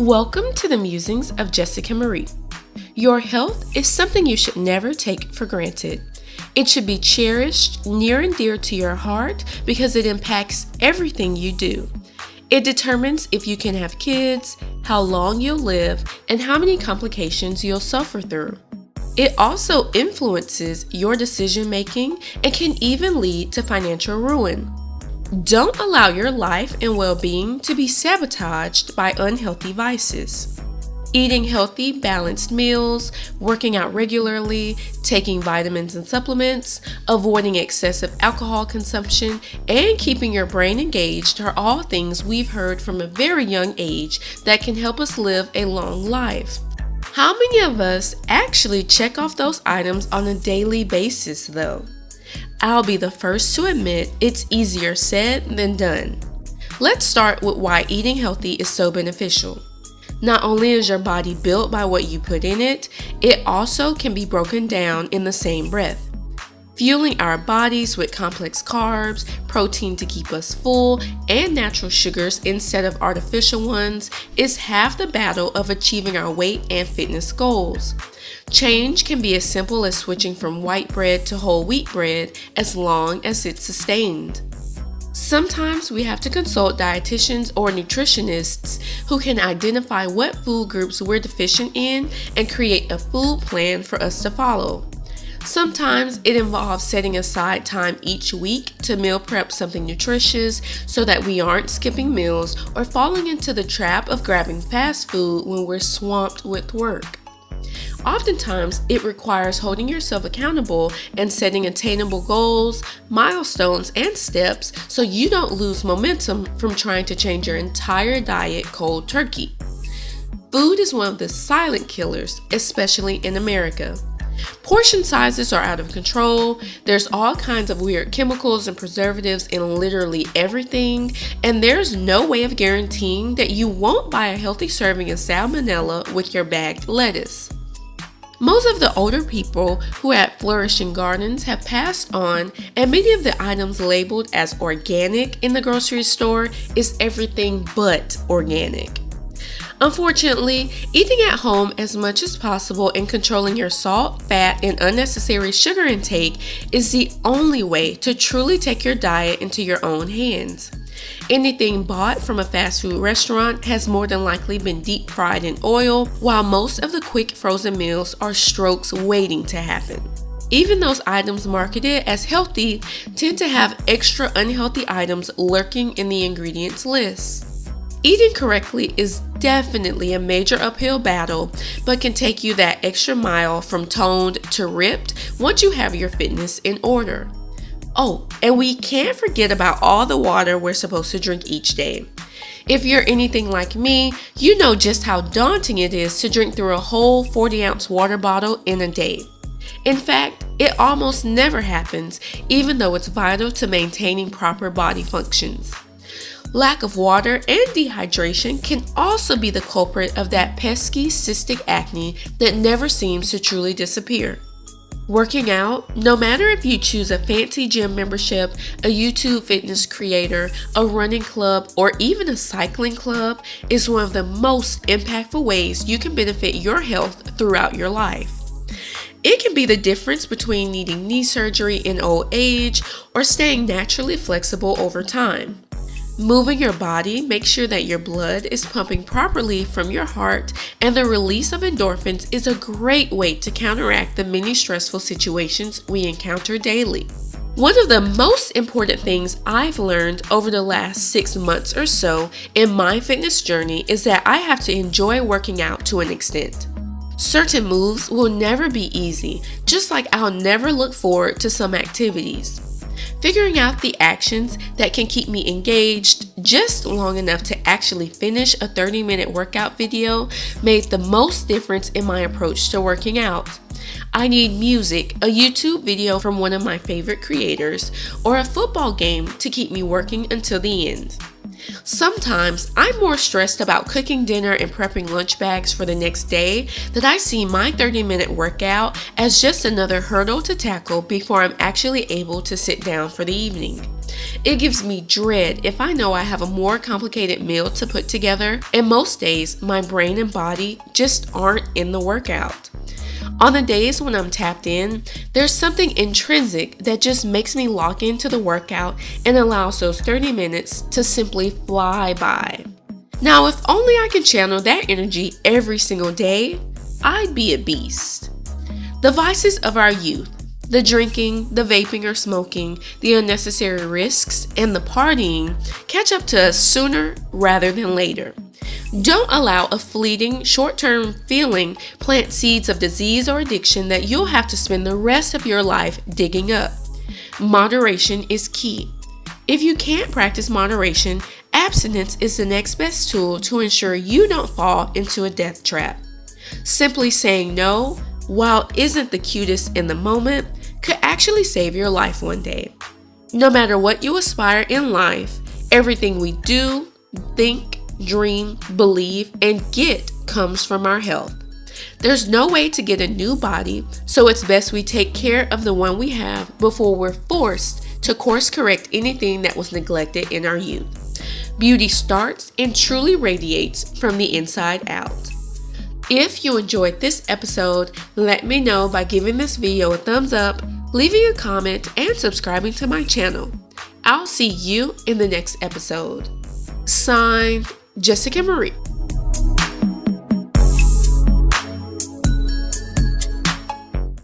Welcome to the Musings of Jessica Marie. Your health is something you should never take for granted. It should be cherished, near and dear to your heart because it impacts everything you do. It determines if you can have kids, how long you'll live, and how many complications you'll suffer through. It also influences your decision making and can even lead to financial ruin. Don't allow your life and well-being to be sabotaged by unhealthy vices. Eating healthy, balanced meals, working out regularly, taking vitamins and supplements, avoiding excessive alcohol consumption, and keeping your brain engaged are all things we've heard from a very young age that can help us live a long life. How many of us actually check off those items on a daily basis, though? I'll be the first to admit it's easier said than done. Let's start with why eating healthy is so beneficial. Not only is your body built by what you put in it, it also can be broken down in the same breath. Fueling our bodies with complex carbs, protein to keep us full, and natural sugars instead of artificial ones is half the battle of achieving our weight and fitness goals. Change can be as simple as switching from white bread to whole wheat bread as long as it's sustained. Sometimes we have to consult dietitians or nutritionists who can identify what food groups we're deficient in and create a food plan for us to follow. Sometimes it involves setting aside time each week to meal prep something nutritious so that we aren't skipping meals or falling into the trap of grabbing fast food when we're swamped with work. Oftentimes, it requires holding yourself accountable and setting attainable goals, milestones, and steps so you don't lose momentum from trying to change your entire diet cold turkey. Food is one of the silent killers, especially in America. Portion sizes are out of control, there's all kinds of weird chemicals and preservatives in literally everything, and there's no way of guaranteeing that you won't buy a healthy serving of salmonella with your bagged lettuce. Most of the older people who had flourishing gardens have passed on, and many of the items labeled as organic in the grocery store is everything but organic. Unfortunately, eating at home as much as possible and controlling your salt, fat, and unnecessary sugar intake is the only way to truly take your diet into your own hands. Anything bought from a fast food restaurant has more than likely been deep fried in oil, while most of the quick frozen meals are strokes waiting to happen. Even those items marketed as healthy tend to have extra unhealthy items lurking in the ingredients list. Eating correctly is definitely a major uphill battle, but can take you that extra mile from toned to ripped once you have your fitness in order. Oh, and we can't forget about all the water we're supposed to drink each day. If you're anything like me, you know just how daunting it is to drink through a whole 40-ounce water bottle in a day. In fact, it almost never happens, even though it's vital to maintaining proper body functions. Lack of water and dehydration can also be the culprit of that pesky cystic acne that never seems to truly disappear. Working out, no matter if you choose a fancy gym membership, a YouTube fitness creator, a running club, or even a cycling club, is one of the most impactful ways you can benefit your health throughout your life. It can be the difference between needing knee surgery in old age or staying naturally flexible over time. Moving your body makes sure that your blood is pumping properly from your heart, and the release of endorphins is a great way to counteract the many stressful situations we encounter daily. One of the most important things I've learned over the last 6 months or so in my fitness journey is that I have to enjoy working out to an extent. Certain moves will never be easy, just like I'll never look forward to some activities. Figuring out the actions that can keep me engaged just long enough to actually finish a 30-minute workout video made the most difference in my approach to working out. I need music, a YouTube video from one of my favorite creators, or a football game to keep me working until the end. Sometimes I'm more stressed about cooking dinner and prepping lunch bags for the next day that I see my 30-minute workout as just another hurdle to tackle before I'm actually able to sit down for the evening. It gives me dread if I know I have a more complicated meal to put together, and most days my brain and body just aren't in the workout. On the days when I'm tapped in, there's something intrinsic that just makes me lock into the workout and allows those 30 minutes to simply fly by. Now, if only I could channel that energy every single day, I'd be a beast. The vices of our youth, the drinking, the vaping or smoking, the unnecessary risks, and the partying catch up to us sooner rather than later. Don't allow a fleeting, short-term feeling plant seeds of disease or addiction that you'll have to spend the rest of your life digging up. Moderation is key. If you can't practice moderation, abstinence is the next best tool to ensure you don't fall into a death trap. Simply saying no, while isn't the cutest in the moment, could actually save your life one day. No matter what you aspire in life, everything we do, think, dream, believe, and get comes from our health. There's no way to get a new body, so it's best we take care of the one we have before we're forced to course correct anything that was neglected in our youth. Beauty starts and truly radiates from the inside out. If you enjoyed this episode, let me know by giving this video a thumbs up, leaving a comment, and subscribing to my channel. I'll see you in the next episode. Signed, Jessica Marie.